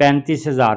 35,000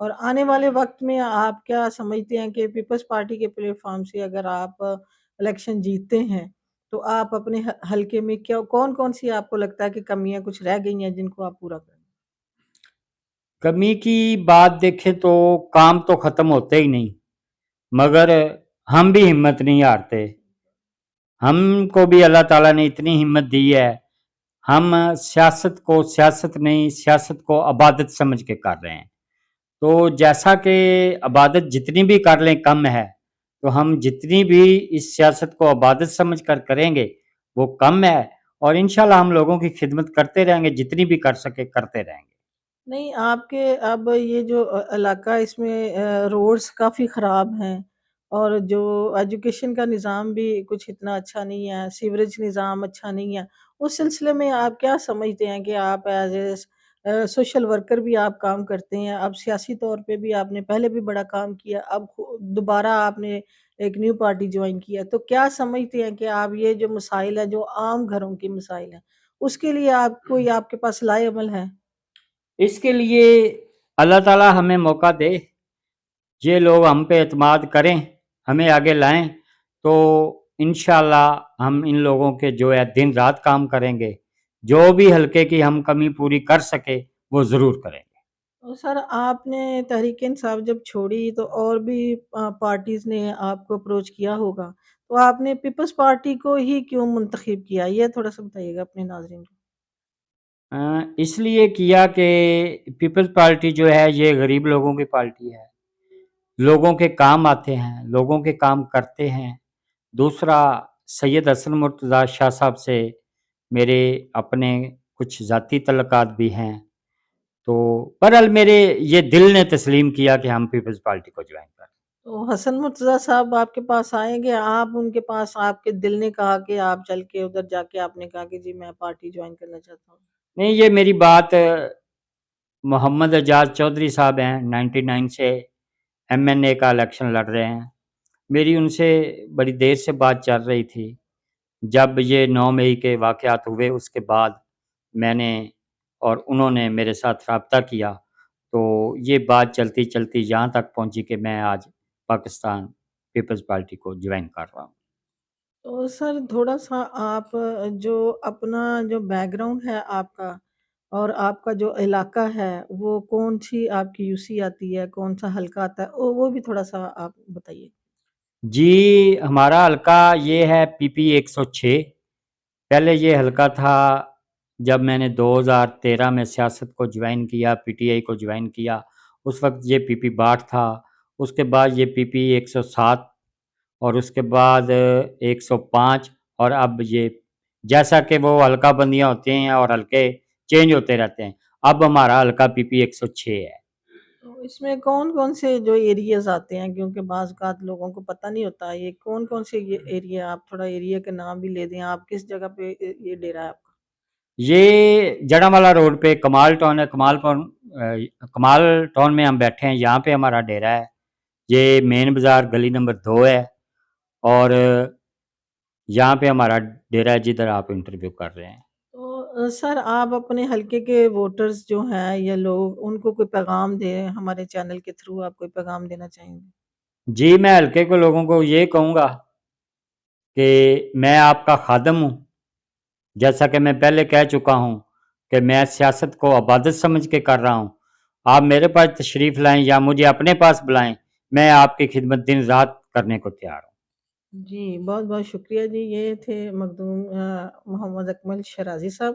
اور آنے والے وقت میں آپ کیا سمجھتے ہیں کہ پیپلز پارٹی کے پلیٹ فارم سے اگر آپ الیکشن جیتتے ہیں تو آپ اپنے حلقے میں کیا کون سی آپ کو لگتا ہے کہ کمیاں کچھ رہ گئی ہیں جن کو آپ پورا کریں؟ کمی کی بات دیکھیں تو کام تو ختم ہوتے ہی نہیں، مگر ہم بھی ہمت نہیں ہارتے۔ ہم کو بھی اللہ تعالیٰ نے اتنی ہمت دی ہے، ہم سیاست کو سیاست نہیں، سیاست کو عبادت سمجھ کے کر رہے ہیں۔ تو جیسا کہ عبادت جتنی بھی کر لیں کم ہے، تو ہم جتنی بھی اس سیاست کو عبادت سمجھ کر کریں گے وہ کم ہے، اور انشاءاللہ ہم لوگوں کی خدمت کرتے رہیں گے، جتنی بھی کر سکے کرتے رہیں گے۔ نہیں آپ کے اب یہ جو علاقہ اس میں روڈز کافی خراب ہیں اور جو ایجوکیشن کا نظام بھی کچھ اتنا اچھا نہیں ہے، سیوریج نظام اچھا نہیں ہے، اس سلسلے میں آپ کیا سمجھتے ہیں کہ آپ ایز اے سوشل ورکر بھی آپ کام کرتے ہیں، اب سیاسی طور پہ بھی آپ نے پہلے بھی بڑا کام کیا، اب دوبارہ آپ نے ایک نیو پارٹی جوائن کیا، تو کیا سمجھتے ہیں کہ آپ یہ جو مسائل ہیں جو عام گھروں کے مسائل ہیں اس کے لیے آپ کوئی آپ کے پاس لائے عمل ہے؟ اس کے لیے اللہ تعالیٰ ہمیں موقع دے، یہ لوگ ہم پہ اعتماد کریں، ہمیں آگے لائیں، تو انشاءاللہ ہم ان لوگوں کے جو ہے دن رات کام کریں گے، جو بھی حلقے کی ہم کمی پوری کر سکے وہ ضرور کریں گے۔ سر آپ نے تحریک انصاف جب چھوڑی تو اور بھی پارٹیز نے آپ کو اپروچ کیا ہوگا، تو آپ نے پیپلز پارٹی کو ہی کیوں منتخب کیا؟ یہ تھوڑا سا بتائیے گا اپنے ناظرین کو۔ اس لیے کیا کہ پیپلز پارٹی جو ہے یہ غریب لوگوں کی پارٹی ہے، لوگوں کے کام آتے ہیں، لوگوں کے کام کرتے ہیں۔ دوسرا، سید حسن مرتضیٰ شاہ صاحب سے میرے اپنے کچھ ذاتی تعلقات بھی ہیں، تو بہرحال میرے یہ دل نے تسلیم کیا کہ ہم پیپلز پارٹی کو جوائن کریں۔ تو حسن مرتضیٰ صاحب آپ کے پاس آئیں گے، آپ ان کے پاس آپ کے دل نے کہا کہ آپ چل کے ادھر جا کے آپ نے کہا کہ جی میں پارٹی جوائن کرنا چاہتا ہوں؟ نہیں، یہ میری بات محمد اعجاز چودھری صاحب ہیں، 99 سے MNA کا الیکشن لڑ رہے ہیں، میری ان سے بڑی دیر سے بات چل رہی تھی۔ جب یہ 9 مئی کے واقعات ہوئے اس کے بعد میں نے اور انہوں نے میرے ساتھ رابطہ کیا، تو یہ بات چلتی چلتی یہاں تک پہنچی کہ میں آج پاکستان پیپلز پارٹی کو جوائن کر رہا ہوں۔ تو سر تھوڑا سا آپ جو اپنا جو بیک گراؤنڈ ہے آپ کا اور آپ کا جو علاقہ ہے وہ کون سی آپ کی یوسی آتی ہے، کون سا حلقہ آتا ہے، وہ بھی تھوڑا سا آپ بتائیے۔ جی، ہمارا حلقہ یہ ہے PP 106۔ پہلے یہ حلقہ تھا جب میں نے 2013 میں سیاست کو جوائن کیا، PTI کو جوائن کیا، اس وقت یہ PP 62 تھا، اس کے بعد یہ PP 107 اور اس کے بعد 105، اور اب یہ جیسا کہ وہ حلقہ بندیاں ہوتے ہیں اور حلقے چینج ہوتے رہتے ہیں، اب ہمارا حلقہ PP 106 ہے۔ تو اس میں کون سے جو ایریاز آتے ہیں کیونکہ بعض اوقات لوگوں کو پتہ نہیں ہوتا یہ کون سے یہ ایریا، آپ تھوڑا ایریا کے نام بھی لے دیں، آپ کس جگہ پہ یہ ڈیرا ہے آپ کا؟ یہ جڑا والا روڈ پہ کمال ٹاؤن ہے، کمال ٹاؤن میں ہم بیٹھے ہیں، یہاں پہ ہمارا ڈیرا ہے۔ یہ مین بازار گلی نمبر 2 ہے، اور یہاں پہ ہمارا ڈیرا ہے جدھر آپ انٹرویو کر رہے ہیں۔ تو سر آپ اپنے حلقے کے ووٹرز جو ہیں یا لوگ ان کو کوئی پیغام دیں، ہمارے چینل کے تھرو آپ کوئی پیغام دینا چاہیں گے؟ جی، میں حلقے کے لوگوں کو یہ کہوں گا کہ میں آپ کا خادم ہوں، جیسا کہ میں پہلے کہہ چکا ہوں کہ میں سیاست کو عبادت سمجھ کے کر رہا ہوں۔ آپ میرے پاس تشریف لائیں یا مجھے اپنے پاس بلائیں، میں آپ کی خدمت دن رات کرنے کو تیار ہوں۔ جی بہت بہت شکریہ جی، یہ تھے مخدوم محمد اکمل شرازی صاحب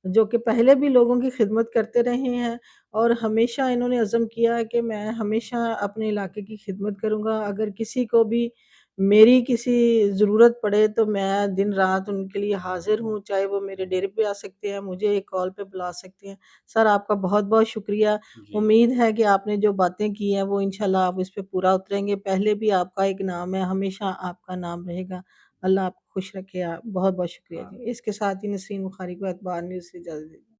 جو کہ پہلے بھی لوگوں کی خدمت کرتے رہے ہیں اور ہمیشہ انہوں نے عزم کیا ہے کہ میں ہمیشہ اپنے علاقے کی خدمت کروں گا، اگر کسی کو بھی میری کسی ضرورت پڑے تو میں دن رات ان کے لیے حاضر ہوں، چاہے وہ میرے ڈیرے پہ آ سکتے ہیں، مجھے ایک کال پہ بلا سکتے ہیں۔ سر آپ کا بہت بہت شکریہ، جی، امید ہے کہ آپ نے جو باتیں کی ہیں وہ انشاءاللہ آپ اس پہ پورا اتریں گے، پہلے بھی آپ کا ایک نام ہے، ہمیشہ آپ کا نام رہے گا، اللہ آپ کو خوش رکھے، بہت بہت شکریہ جی۔ اس کے ساتھ ہی نسرین بخاری کو اخبار نیوز سے اجازت دیتے ہیں۔